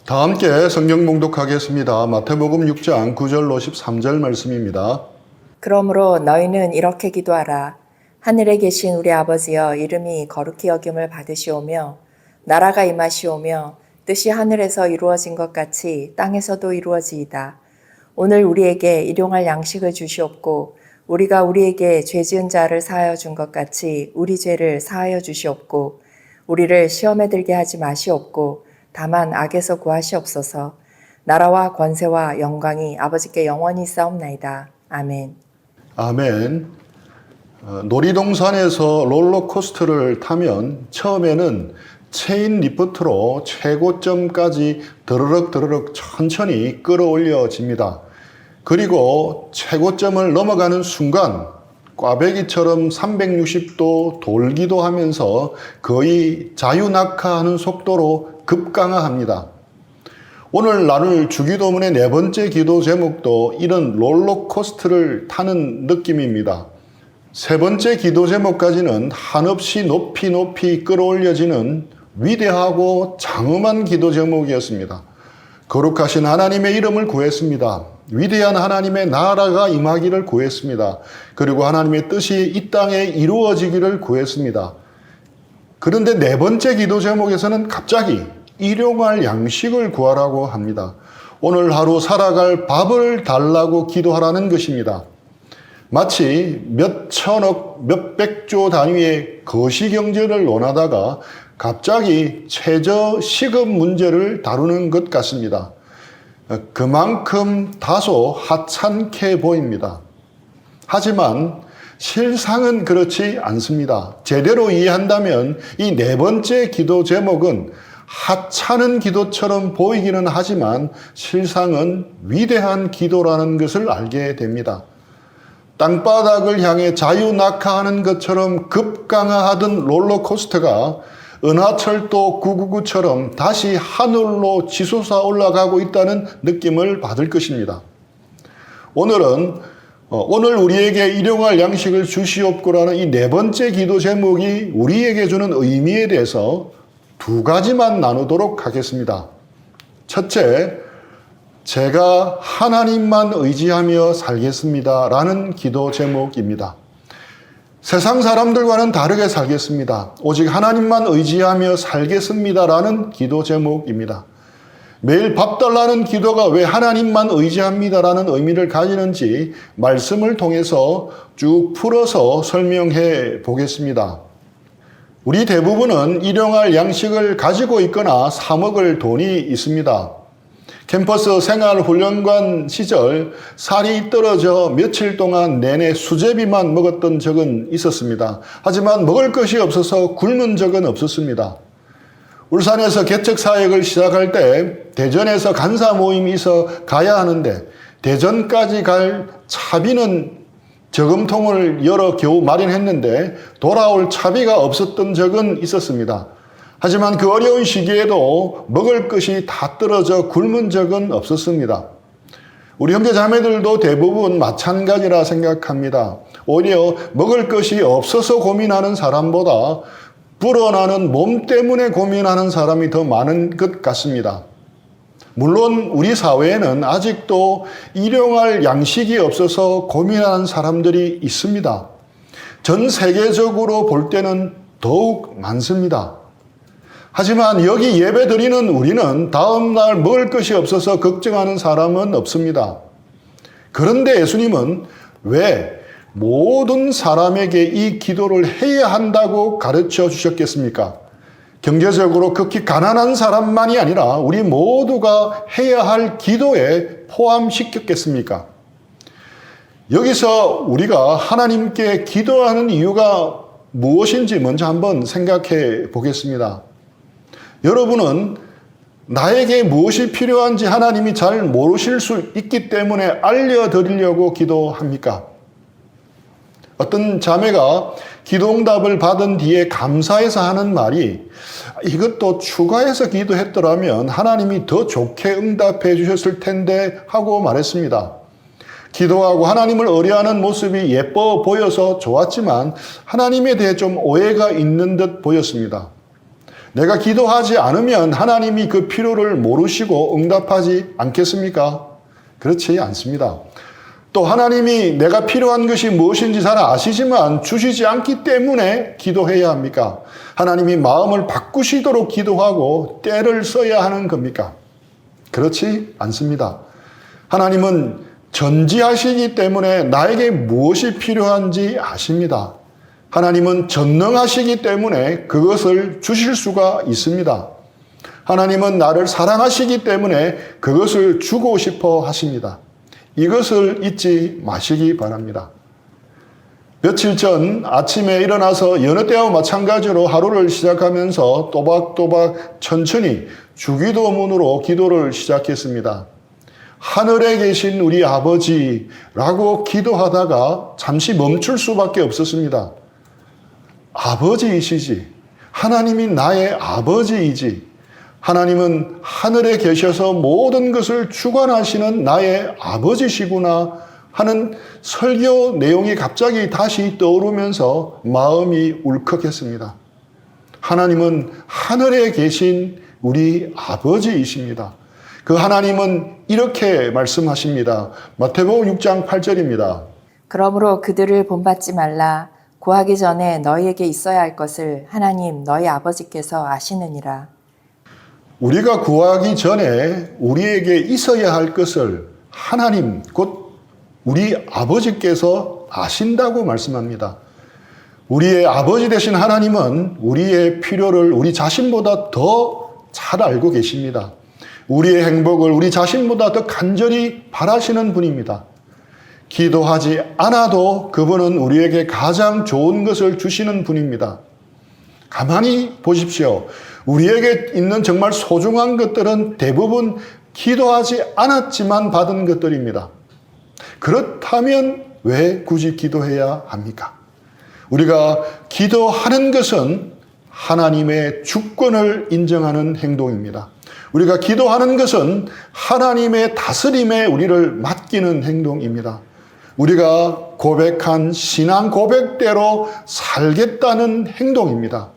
다 함께 성경 봉독하겠습니다. 마태복음 6장 9절로 13절 말씀입니다. 그러므로 너희는 이렇게 기도하라. 하늘에 계신 우리 아버지여, 이름이 거룩히 여김을 받으시오며 나라가 임하시오며 뜻이 하늘에서 이루어진 것 같이 땅에서도 이루어지이다. 오늘 우리에게 일용할 양식을 주시옵고 우리가 우리에게 죄 지은 자를 사하여 준 것 같이 우리 죄를 사하여 주시옵고 우리를 시험에 들게 하지 마시옵고 다만 악에서 구하시옵소서. 나라와 권세와 영광이 아버지께 영원히 싸움나이다. 아멘. 아멘. 놀이동산에서 롤러코스터를 타면 처음에는 체인 리프트로 최고점까지 드르륵 천천히 끌어올려집니다. 그리고 최고점을 넘어가는 순간 꽈배기처럼 360도 돌기도 하면서 거의 자유낙하하는 속도로 급강하합니다. 오늘 나눌 주기도문의 네 번째 기도 제목도 이런 롤러코스터를 타는 느낌입니다. 세 번째 기도 제목까지는 한없이 높이 끌어올려지는 위대하고 장엄한 기도 제목이었습니다. 거룩하신 하나님의 이름을 구했습니다. 위대한 하나님의 나라가 임하기를 구했습니다. 그리고 하나님의 뜻이 이 땅에 이루어지기를 구했습니다. 그런데 네 번째 기도 제목에서는 갑자기 일용할 양식을 구하라고 합니다. 오늘 하루 살아갈 밥을 달라고 기도하라는 것입니다. 마치 몇 천억, 몇 백조 단위의 거시경제를 논하다가 갑자기 최저 시급 문제를 다루는 것 같습니다. 그만큼 다소 하찮게 보입니다. 하지만 실상은 그렇지 않습니다. 제대로 이해한다면 이 네 번째 기도 제목은 하찮은 기도처럼 보이기는 하지만 실상은 위대한 기도라는 것을 알게 됩니다. 땅바닥을 향해 자유낙하하는 것처럼 급강하하던 롤러코스터가 은하철도 999처럼 다시 하늘로 치솟아 올라가고 있다는 느낌을 받을 것입니다. 오늘 우리에게 일용할 양식을 주시옵고라는 이 네 번째 기도 제목이 우리에게 주는 의미에 대해서 두 가지만 나누도록 하겠습니다. 첫째, 제가 하나님만 의지하며 살겠습니다 라는 기도 제목입니다. 세상 사람들과는 다르게 살겠습니다. 오직 하나님만 의지하며 살겠습니다 라는 기도 제목입니다. 매일 밥 달라는 기도가 왜 하나님만 의지합니다 라는 의미를 가지는지 말씀을 통해서 쭉 풀어서 설명해 보겠습니다. 우리 대부분은 일용할 양식을 가지고 있거나 사 먹을 돈이 있습니다. 캠퍼스 생활훈련관 시절 살이 떨어져 며칠 동안 내내 수제비만 먹었던 적은 있었습니다. 하지만 먹을 것이 없어서 굶은 적은 없었습니다. 울산에서 개척 사역을 시작할 때 대전에서 간사 모임이 있어 가야 하는데 대전까지 갈 차비는 저금통을 열어 겨우 마련했는데 돌아올 차비가 없었던 적은 있었습니다. 하지만 그 어려운 시기에도 먹을 것이 다 떨어져 굶은 적은 없었습니다. 우리 형제 자매들도 대부분 마찬가지라 생각합니다. 오히려 먹을 것이 없어서 고민하는 사람보다 불어나는 몸 때문에 고민하는 사람이 더 많은 것 같습니다. 물론 우리 사회에는 아직도 일용할 양식이 없어서 고민하는 사람들이 있습니다. 전 세계적으로 볼 때는 더욱 많습니다. 하지만 여기 예배드리는 우리는 다음날 먹을 것이 없어서 걱정하는 사람은 없습니다. 그런데 예수님은 왜 모든 사람에게 이 기도를 해야 한다고 가르쳐 주셨겠습니까? 경제적으로 극히 가난한 사람만이 아니라 우리 모두가 해야 할 기도에 포함시켰겠습니까? 여기서 우리가 하나님께 기도하는 이유가 무엇인지 먼저 한번 생각해 보겠습니다. 여러분은 나에게 무엇이 필요한지 하나님이 잘 모르실 수 있기 때문에 알려드리려고 기도합니까? 어떤 자매가 기도응답을 받은 뒤에 감사해서 하는 말이 이것도 추가해서 기도했더라면 하나님이 더 좋게 응답해 주셨을 텐데 하고 말했습니다. 기도하고 하나님을 의뢰하는 모습이 예뻐 보여서 좋았지만 하나님에 대해 좀 오해가 있는 듯 보였습니다. 내가 기도하지 않으면 하나님이 그 필요를 모르시고 응답하지 않겠습니까? 그렇지 않습니다. 또 하나님이 내가 필요한 것이 무엇인지 잘 아시지만 주시지 않기 때문에 기도해야 합니까? 하나님이 마음을 바꾸시도록 기도하고 때를 써야 하는 겁니까? 그렇지 않습니다. 하나님은 전지하시기 때문에 나에게 무엇이 필요한지 아십니다. 하나님은 전능하시기 때문에 그것을 주실 수가 있습니다. 하나님은 나를 사랑하시기 때문에 그것을 주고 싶어 하십니다. 이것을 잊지 마시기 바랍니다. 며칠 전 아침에 일어나서 여느 때와 마찬가지로 하루를 시작하면서 또박또박 천천히 주기도문으로 기도를 시작했습니다. 하늘에 계신 우리 아버지라고 기도하다가 잠시 멈출 수밖에 없었습니다. 아버지이시지. 하나님이 나의 아버지이지. 하나님은 하늘에 계셔서 모든 것을 주관하시는 나의 아버지시구나 하는 설교 내용이 갑자기 다시 떠오르면서 마음이 울컥했습니다. 하나님은 하늘에 계신 우리 아버지이십니다. 그 하나님은 이렇게 말씀하십니다. 마태복음 6장 8절입니다. 그러므로 그들을 본받지 말라. 구하기 전에 너희에게 있어야 할 것을 하나님 너희 아버지께서 아시느니라. 우리가 구하기 전에 우리에게 있어야 할 것을 하나님 곧 우리 아버지께서 아신다고 말씀합니다. 우리의 아버지 되신 하나님은 우리의 필요를 우리 자신보다 더 잘 알고 계십니다. 우리의 행복을 우리 자신보다 더 간절히 바라시는 분입니다. 기도하지 않아도 그분은 우리에게 가장 좋은 것을 주시는 분입니다. 가만히 보십시오. 우리에게 있는 정말 소중한 것들은 대부분 기도하지 않았지만 받은 것들입니다. 그렇다면 왜 굳이 기도해야 합니까? 우리가 기도하는 것은 하나님의 주권을 인정하는 행동입니다. 우리가 기도하는 것은 하나님의 다스림에 우리를 맡기는 행동입니다. 우리가 고백한 신앙 고백대로 살겠다는 행동입니다.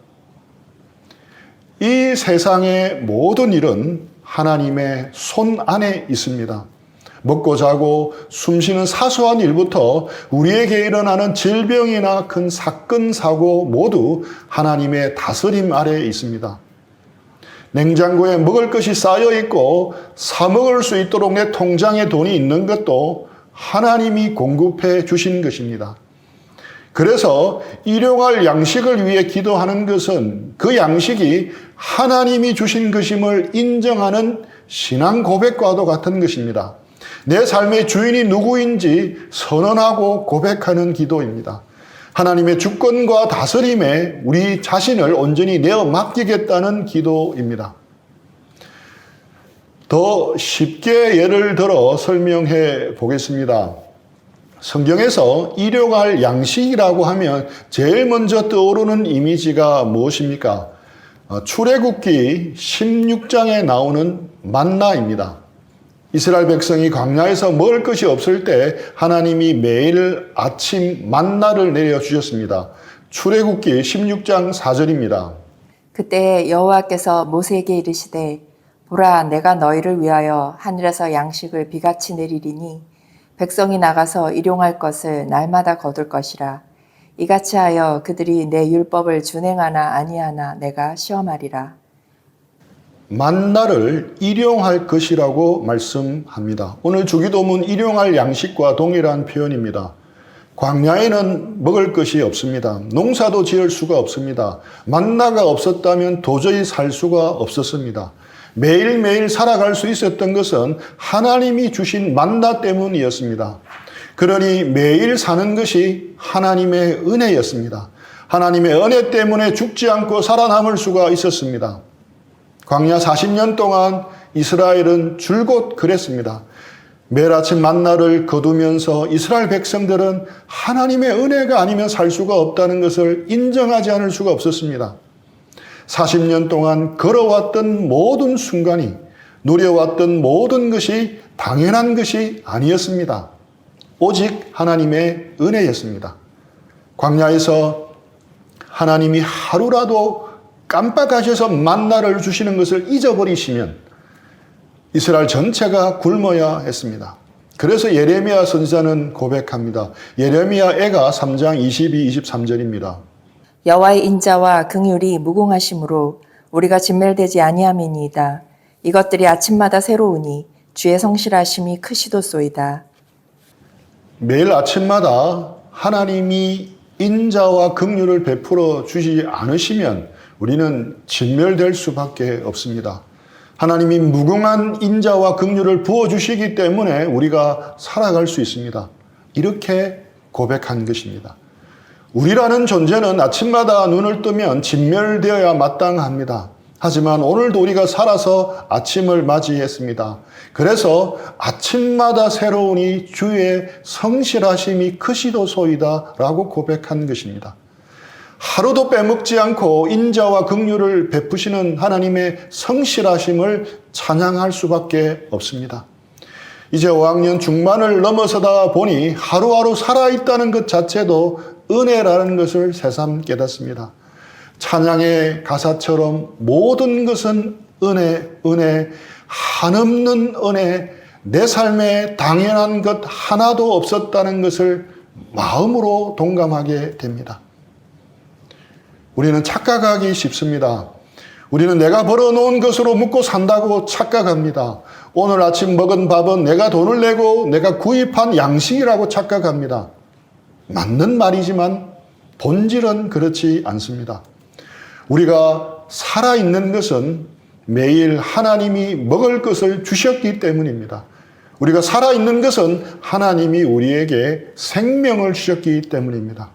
이 세상의 모든 일은 하나님의 손 안에 있습니다. 먹고 자고 숨쉬는 사소한 일부터 우리에게 일어나는 질병이나 큰 사건, 사고 모두 하나님의 다스림 아래에 있습니다. 냉장고에 먹을 것이 쌓여 있고 사 먹을 수 있도록 내 통장에 돈이 있는 것도 하나님이 공급해 주신 것입니다. 그래서 일용할 양식을 위해 기도하는 것은 그 양식이 하나님이 주신 것임을 인정하는 신앙 고백과도 같은 것입니다. 내 삶의 주인이 누구인지 선언하고 고백하는 기도입니다. 하나님의 주권과 다스림에 우리 자신을 온전히 내어 맡기겠다는 기도입니다. 더 쉽게 예를 들어 설명해 보겠습니다. 성경에서 일용할 양식이라고 하면 제일 먼저 떠오르는 이미지가 무엇입니까? 출애굽기 16장에 나오는 만나입니다. 이스라엘 백성이 광야에서 먹을 것이 없을 때 하나님이 매일 아침 만나를 내려주셨습니다. 출애굽기 16장 4절입니다. 그때 여호와께서 모세에게 이르시되 보라 내가 너희를 위하여 하늘에서 양식을 비같이 내리리니 백성이 나가서 일용할 것을 날마다 거둘 것이라. 이같이 하여 그들이 내 율법을 준행하나 아니하나 내가 시험하리라. 만나를 일용할 것이라고 말씀합니다. 오늘 주기도문 일용할 양식과 동일한 표현입니다. 광야에는 먹을 것이 없습니다. 농사도 지을 수가 없습니다. 만나가 없었다면 도저히 살 수가 없었습니다. 매일매일 살아갈 수 있었던 것은 하나님이 주신 만나 때문이었습니다. 그러니 매일 사는 것이 하나님의 은혜였습니다. 하나님의 은혜 때문에 죽지 않고 살아남을 수가 있었습니다. 광야 40년 동안 이스라엘은 줄곧 그랬습니다. 매일 아침 만나를 거두면서 이스라엘 백성들은 하나님의 은혜가 아니면 살 수가 없다는 것을 인정하지 않을 수가 없었습니다. 40년 동안 걸어왔던 모든 순간이 누려왔던 모든 것이 당연한 것이 아니었습니다. 오직 하나님의 은혜였습니다. 광야에서 하나님이 하루라도 깜빡하셔서 만나를 주시는 것을 잊어버리시면 이스라엘 전체가 굶어야 했습니다. 그래서 예레미야 선지자는 고백합니다. 예레미야 애가 3장 22, 23절입니다. 여호와의 인자와 긍휼이 무궁하심으로 우리가 진멸되지 아니함이니이다. 이것들이 아침마다 새로우니 주의 성실하심이 크시도소이다. 매일 아침마다 하나님이 인자와 긍휼을 베풀어 주시지 않으시면 우리는 진멸될 수밖에 없습니다. 하나님이 무궁한 인자와 긍휼을 부어주시기 때문에 우리가 살아갈 수 있습니다. 이렇게 고백한 것입니다. 우리라는 존재는 아침마다 눈을 뜨면 진멸되어야 마땅합니다. 하지만 오늘도 우리가 살아서 아침을 맞이했습니다. 그래서 아침마다 새로우니 주의 성실하심이 크시도소이다 라고 고백한 것입니다. 하루도 빼먹지 않고 인자와 긍휼을 베푸시는 하나님의 성실하심을 찬양할 수밖에 없습니다. 이제 5학년 중반을 넘어서다 보니 하루하루 살아있다는 것 자체도 은혜라는 것을 새삼 깨닫습니다. 찬양의 가사처럼 모든 것은 은혜, 은혜, 한없는 은혜, 내 삶에 당연한 것 하나도 없었다는 것을 마음으로 동감하게 됩니다. 우리는 착각하기 쉽습니다. 우리는 내가 벌어놓은 것으로 먹고 산다고 착각합니다. 오늘 아침 먹은 밥은 내가 돈을 내고 내가 구입한 양식이라고 착각합니다. 맞는 말이지만 본질은 그렇지 않습니다. 우리가 살아있는 것은 매일 하나님이 먹을 것을 주셨기 때문입니다. 우리가 살아있는 것은 하나님이 우리에게 생명을 주셨기 때문입니다.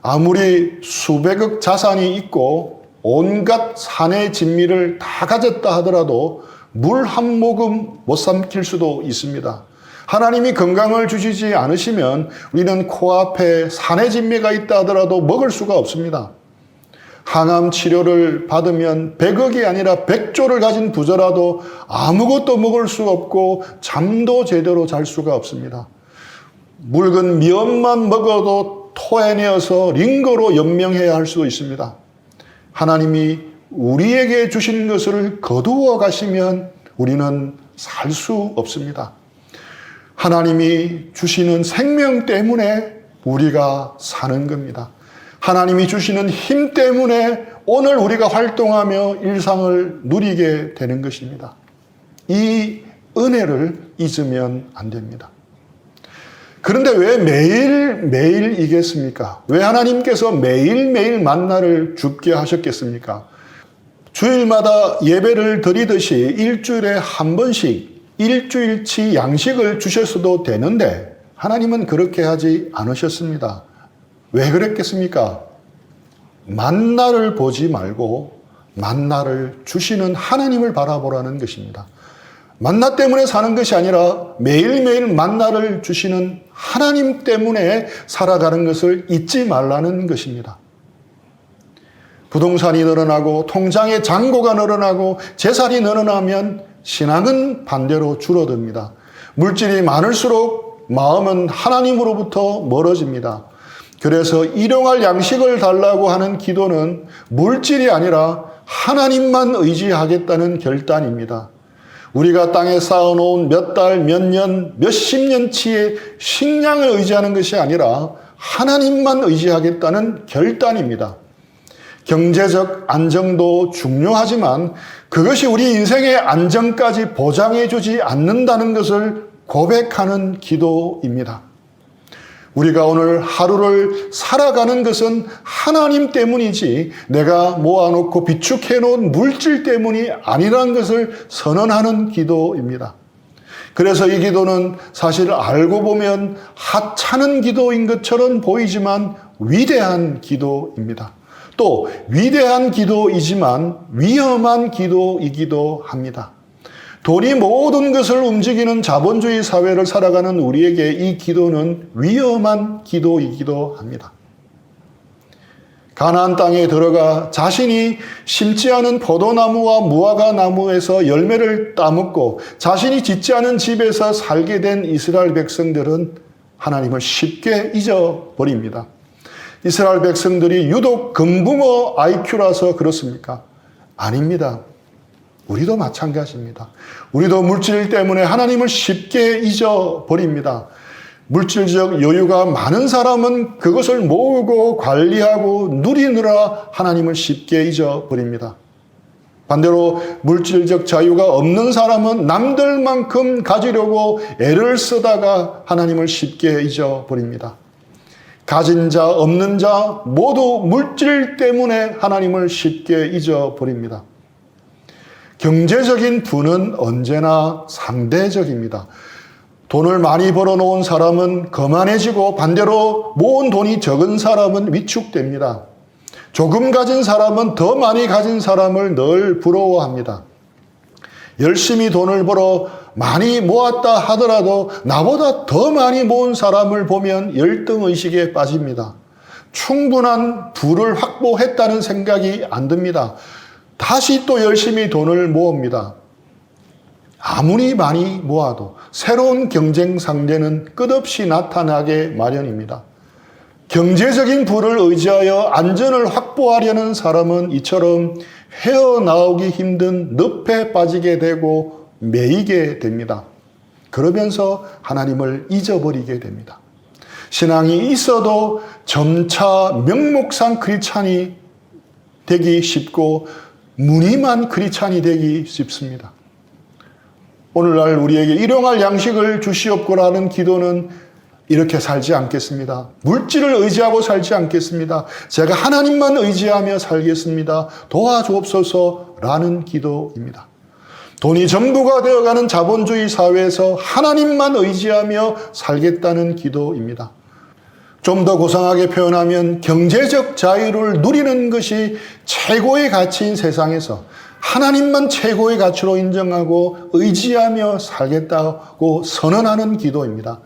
아무리 수백억 자산이 있고 온갖 산의 진미를 다 가졌다 하더라도 물 한 모금 못 삼킬 수도 있습니다. 하나님이 건강을 주시지 않으시면 우리는 코앞에 산의 진미가 있다 하더라도 먹을 수가 없습니다. 항암 치료를 받으면 100억이 아니라 100조를 가진 부자라도 아무것도 먹을 수가 없고 잠도 제대로 잘 수가 없습니다. 묽은 미역만 먹어도 토해내어서 링거로 연명해야 할 수도 있습니다. 하나님이 우리에게 주신 것을 거두어 가시면 우리는 살 수 없습니다. 하나님이 주시는 생명 때문에 우리가 사는 겁니다. 하나님이 주시는 힘 때문에 오늘 우리가 활동하며 일상을 누리게 되는 것입니다. 이 은혜를 잊으면 안 됩니다. 그런데 왜 매일이겠습니까? 왜 하나님께서 매일매일 만나를 줍게 하셨겠습니까? 주일마다 예배를 드리듯이 일주일에 한 번씩 일주일치 양식을 주셨어도 되는데 하나님은 그렇게 하지 않으셨습니다. 왜 그랬겠습니까? 만나를 보지 말고 만나를 주시는 하나님을 바라보라는 것입니다. 만나 때문에 사는 것이 아니라 매일매일 만나를 주시는 하나님 때문에 살아가는 것을 잊지 말라는 것입니다. 부동산이 늘어나고 통장의 잔고가 늘어나고 재산이 늘어나면 신앙은 반대로 줄어듭니다. 물질이 많을수록 마음은 하나님으로부터 멀어집니다. 그래서 일용할 양식을 달라고 하는 기도는 물질이 아니라 하나님만 의지하겠다는 결단입니다. 우리가 땅에 쌓아놓은 몇 달, 몇 년, 몇십 년치의 식량을 의지하는 것이 아니라 하나님만 의지하겠다는 결단입니다. 경제적 안정도 중요하지만 그것이 우리 인생의 안정까지 보장해주지 않는다는 것을 고백하는 기도입니다. 우리가 오늘 하루를 살아가는 것은 하나님 때문이지 내가 모아놓고 비축해놓은 물질 때문이 아니라는 것을 선언하는 기도입니다. 그래서 이 기도는 사실 알고 보면 하찮은 기도인 것처럼 보이지만 위대한 기도입니다. 또 위대한 기도이지만 위험한 기도이기도 합니다. 돈이 모든 것을 움직이는 자본주의 사회를 살아가는 우리에게 이 기도는 위험한 기도이기도 합니다. 가나안 땅에 들어가 자신이 심지 않은 포도나무와 무화과 나무에서 열매를 따먹고 자신이 짓지 않은 집에서 살게 된 이스라엘 백성들은 하나님을 쉽게 잊어버립니다. 이스라엘 백성들이 유독 금붕어 IQ라서 그렇습니까? 아닙니다. 우리도 마찬가지입니다. 우리도 물질 때문에 하나님을 쉽게 잊어버립니다. 물질적 여유가 많은 사람은 그것을 모으고 관리하고 누리느라 하나님을 쉽게 잊어버립니다. 반대로 물질적 자유가 없는 사람은 남들만큼 가지려고 애를 쓰다가 하나님을 쉽게 잊어버립니다. 가진 자, 없는 자 모두 물질 때문에 하나님을 쉽게 잊어버립니다. 경제적인 부는 언제나 상대적입니다. 돈을 많이 벌어놓은 사람은 거만해지고 반대로 모은 돈이 적은 사람은 위축됩니다. 조금 가진 사람은 더 많이 가진 사람을 늘 부러워합니다. 열심히 돈을 벌어 많이 모았다 하더라도 나보다 더 많이 모은 사람을 보면 열등의식에 빠집니다. 충분한 부를 확보했다는 생각이 안 듭니다. 다시 또 열심히 돈을 모읍니다. 아무리 많이 모아도 새로운 경쟁 상대는 끝없이 나타나게 마련입니다. 경제적인 부를 의지하여 안전을 확보하려는 사람은 이처럼 헤어나오기 힘든 늪에 빠지게 되고 매이게 됩니다. 그러면서 하나님을 잊어버리게 됩니다. 신앙이 있어도 점차 명목상 크리스찬이 되기 쉽고 무늬만 크리스찬이 되기 쉽습니다. 오늘날 우리에게 일용할 양식을 주시옵고라는 기도는 이렇게 살지 않겠습니다. 물질을 의지하고 살지 않겠습니다. 제가 하나님만 의지하며 살겠습니다. 도와주옵소서라는 기도입니다. 돈이 전부가 되어가는 자본주의 사회에서 하나님만 의지하며 살겠다는 기도입니다. 좀 더 고상하게 표현하면 경제적 자유를 누리는 것이 최고의 가치인 세상에서 하나님만 최고의 가치로 인정하고 의지하며 살겠다고 선언하는 기도입니다.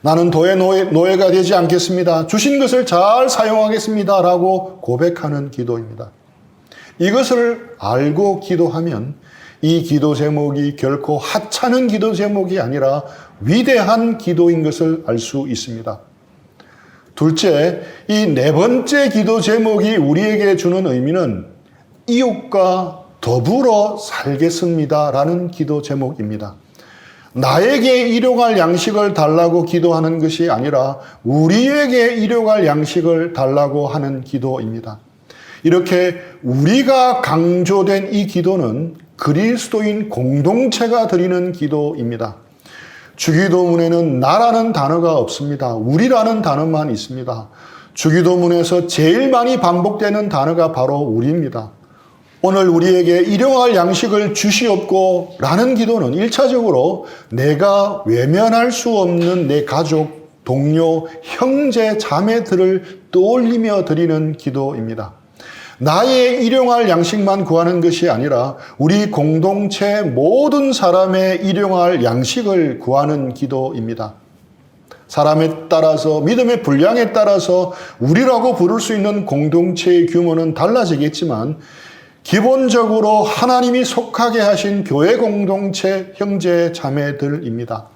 나는 도의 노예가 되지 않겠습니다. 주신 것을 잘 사용하겠습니다. 라고 고백하는 기도입니다. 이것을 알고 기도하면 이 기도 제목이 결코 하찮은 기도 제목이 아니라 위대한 기도인 것을 알 수 있습니다. 둘째, 이 네 번째 기도 제목이 우리에게 주는 의미는 이웃과 더불어 살겠습니다. 라는 기도 제목입니다. 나에게 일용할 양식을 달라고 기도하는 것이 아니라 우리에게 일용할 양식을 달라고 하는 기도입니다. 이렇게 우리가 강조된 이 기도는 그리스도인 공동체가 드리는 기도입니다. 주기도문에는 나라는 단어가 없습니다. 우리라는 단어만 있습니다. 주기도문에서 제일 많이 반복되는 단어가 바로 우리입니다. 오늘 우리에게 일용할 양식을 주시옵고 라는 기도는 1차적으로 내가 외면할 수 없는 내 가족, 동료, 형제, 자매들을 떠올리며 드리는 기도입니다. 나의 일용할 양식만 구하는 것이 아니라 우리 공동체 모든 사람의 일용할 양식을 구하는 기도입니다. 사람에 따라서 믿음의 분량에 따라서 우리라고 부를 수 있는 공동체의 규모는 달라지겠지만 기본적으로 하나님이 속하게 하신 교회 공동체 형제 자매들입니다.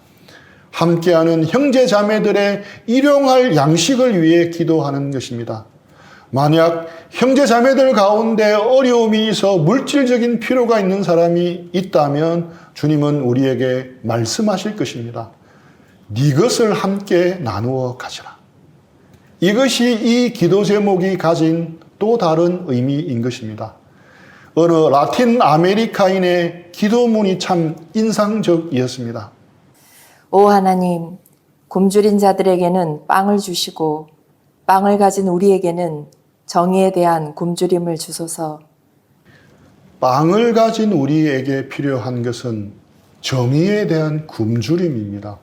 함께하는 형제 자매들의 일용할 양식을 위해 기도하는 것입니다. 만약 형제 자매들 가운데 어려움이 있어 물질적인 필요가 있는 사람이 있다면 주님은 우리에게 말씀하실 것입니다. 네 것을 함께 나누어 가지라. 이것이 이 기도 제목이 가진 또 다른 의미인 것입니다. 어느 라틴 아메리카인의 기도문이 참 인상적이었습니다. 오 하나님, 굶주린 자들에게는 빵을 주시고 빵을 가진 우리에게는 정의에 대한 굶주림을 주소서. 빵을 가진 우리에게 필요한 것은 정의에 대한 굶주림입니다.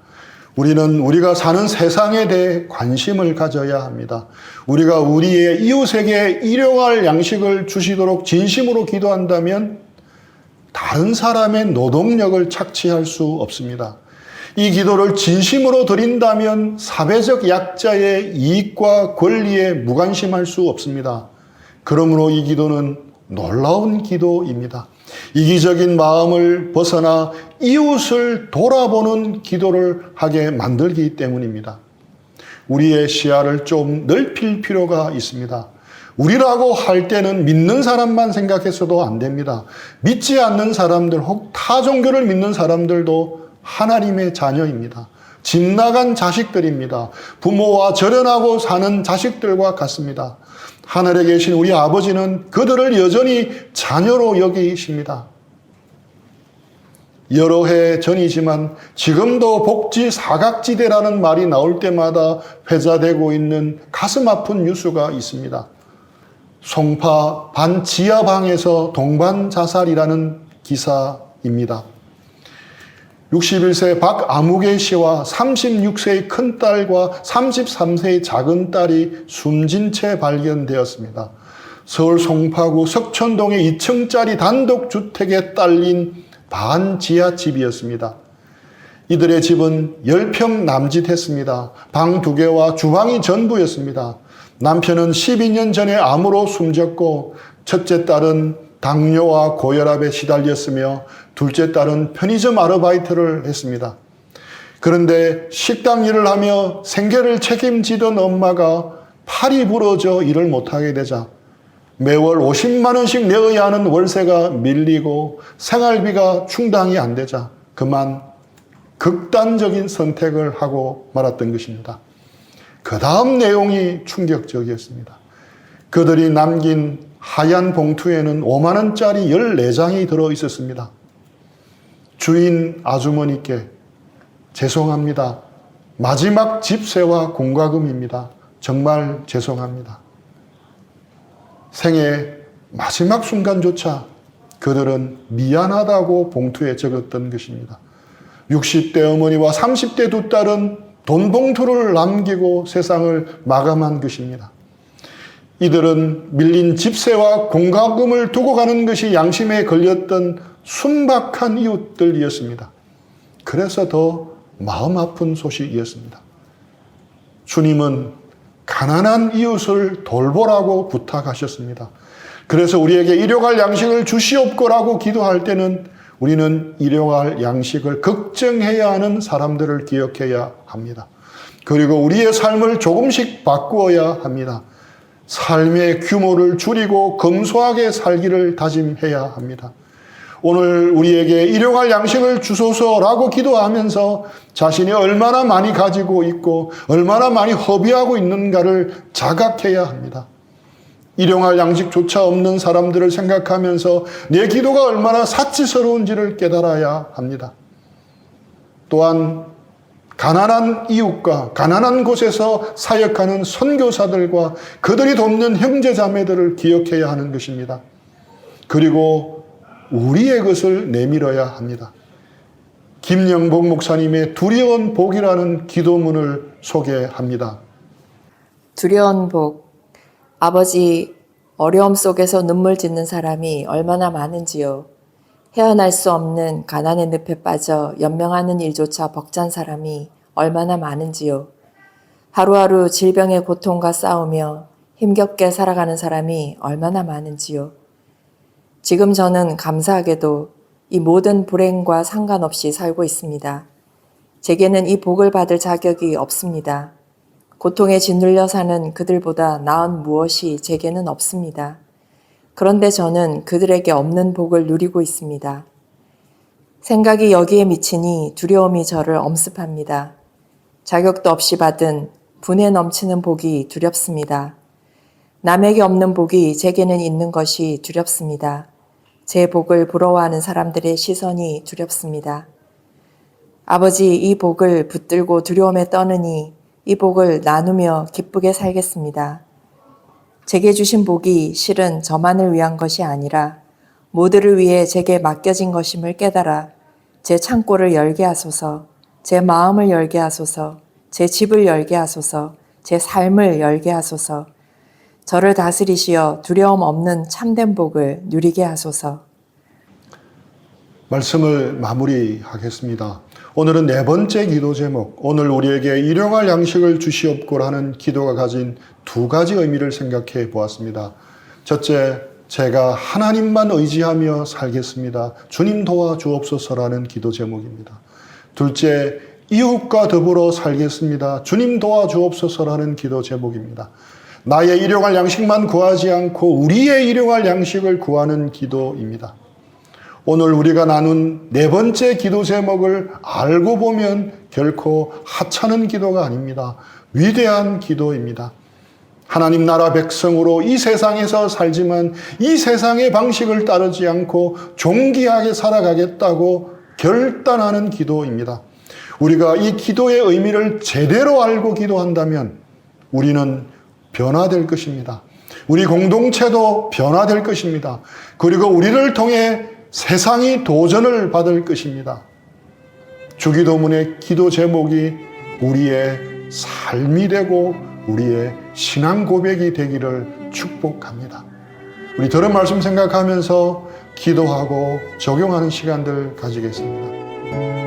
우리는 우리가 사는 세상에 대해 관심을 가져야 합니다. 우리가 우리의 이웃에게 일용할 양식을 주시도록 진심으로 기도한다면 다른 사람의 노동력을 착취할 수 없습니다. 이 기도를 진심으로 드린다면 사회적 약자의 이익과 권리에 무관심할 수 없습니다. 그러므로 이 기도는 놀라운 기도입니다. 이기적인 마음을 벗어나 이웃을 돌아보는 기도를 하게 만들기 때문입니다. 우리의 시야를 좀 넓힐 필요가 있습니다. 우리라고 할 때는 믿는 사람만 생각해서도 안 됩니다. 믿지 않는 사람들, 혹 타 종교를 믿는 사람들도 하나님의 자녀입니다. 집 나간 자식들입니다. 부모와 절연하고 사는 자식들과 같습니다. 하늘에 계신 우리 아버지는 그들을 여전히 자녀로 여기십니다. 여러 해 전이지만 지금도 복지 사각지대라는 말이 나올 때마다 회자되고 있는 가슴 아픈 뉴스가 있습니다. 송파 반지하방에서 동반 자살이라는 기사입니다. 61세 박아무개 씨와 36세의 큰딸과 33세의 작은 딸이 숨진 채 발견되었습니다. 서울 송파구 석촌동의 2층짜리 단독주택에 딸린 반지하집이었습니다. 이들의 집은 10평 남짓했습니다. 방 2개와 주방이 전부였습니다. 남편은 12년 전에 암으로 숨졌고 첫째 딸은 당뇨와 고혈압에 시달렸으며 둘째 딸은 편의점 아르바이트를 했습니다. 그런데 식당 일을 하며 생계를 책임지던 엄마가 팔이 부러져 일을 못하게 되자 매월 50만 원씩 내어야 하는 월세가 밀리고 생활비가 충당이 안 되자 그만 극단적인 선택을 하고 말았던 것입니다. 그 다음 내용이 충격적이었습니다. 그들이 남긴 하얀 봉투에는 5만 원짜리 14장이 들어 있었습니다. 주인 아주머니께 죄송합니다. 마지막 집세와 공과금입니다. 정말 죄송합니다. 생애 마지막 순간조차 그들은 미안하다고 봉투에 적었던 것입니다. 60대 어머니와 30대 두 딸은 돈 봉투를 남기고 세상을 마감한 것입니다. 이들은 밀린 집세와 공과금을 두고 가는 것이 양심에 걸렸던 순박한 이웃들이었습니다. 그래서 더 마음 아픈 소식이었습니다. 주님은 가난한 이웃을 돌보라고 부탁하셨습니다. 그래서 우리에게 일용할 양식을 주시옵고라고 기도할 때는 우리는 일용할 양식을 걱정해야 하는 사람들을 기억해야 합니다. 그리고 우리의 삶을 조금씩 바꾸어야 합니다. 삶의 규모를 줄이고 검소하게 살기를 다짐해야 합니다. 오늘 우리에게 일용할 양식을 주소서라고 기도하면서 자신이 얼마나 많이 가지고 있고 얼마나 많이 허비하고 있는가를 자각해야 합니다. 일용할 양식조차 없는 사람들을 생각하면서 내 기도가 얼마나 사치스러운지를 깨달아야 합니다. 또한 가난한 이웃과 가난한 곳에서 사역하는 선교사들과 그들이 돕는 형제자매들을 기억해야 하는 것입니다. 그리고 우리의 것을 내밀어야 합니다. 김영복 목사님의 두려운 복이라는 기도문을 소개합니다. 두려운 복. 아버지, 어려움 속에서 눈물 짓는 사람이 얼마나 많은지요. 헤어날 수 없는 가난의 늪에 빠져 연명하는 일조차 벅찬 사람이 얼마나 많은지요. 하루하루 질병의 고통과 싸우며 힘겹게 살아가는 사람이 얼마나 많은지요. 지금 저는 감사하게도 이 모든 불행과 상관없이 살고 있습니다. 제게는 이 복을 받을 자격이 없습니다. 고통에 짓눌려 사는 그들보다 나은 무엇이 제게는 없습니다. 그런데 저는 그들에게 없는 복을 누리고 있습니다. 생각이 여기에 미치니 두려움이 저를 엄습합니다. 자격도 없이 받은 분에 넘치는 복이 두렵습니다. 남에게 없는 복이 제게는 있는 것이 두렵습니다. 제 복을 부러워하는 사람들의 시선이 두렵습니다. 아버지, 이 복을 붙들고 두려움에 떠느니 이 복을 나누며 기쁘게 살겠습니다. 제게 주신 복이 실은 저만을 위한 것이 아니라 모두를 위해 제게 맡겨진 것임을 깨달아 제 창고를 열게 하소서, 제 마음을 열게 하소서, 제 집을 열게 하소서, 제 삶을 열게 하소서, 저를 다스리시어 두려움 없는 참된 복을 누리게 하소서. 말씀을 마무리하겠습니다. 오늘은 네 번째 기도 제목, 오늘 우리에게 일용할 양식을 주시옵고라는 기도가 가진 두 가지 의미를 생각해 보았습니다. 첫째, 제가 하나님만 의지하며 살겠습니다. 주님 도와주옵소서라는 기도 제목입니다. 둘째, 이웃과 더불어 살겠습니다. 주님 도와주옵소서라는 기도 제목입니다. 나의 일용할 양식만 구하지 않고 우리의 일용할 양식을 구하는 기도입니다. 오늘 우리가 나눈 네 번째 기도 제목을 알고 보면 결코 하찮은 기도가 아닙니다. 위대한 기도입니다. 하나님 나라 백성으로 이 세상에서 살지만 이 세상의 방식을 따르지 않고 존귀하게 살아가겠다고 결단하는 기도입니다. 우리가 이 기도의 의미를 제대로 알고 기도한다면 우리는 변화될 것입니다. 우리 공동체도 변화될 것입니다. 그리고 우리를 통해 세상이 도전을 받을 것입니다. 주기도문의 기도 제목이 우리의 삶이 되고 우리의 신앙 고백이 되기를 축복합니다. 우리 들은 말씀 생각하면서 기도하고 적용하는 시간들 가지겠습니다.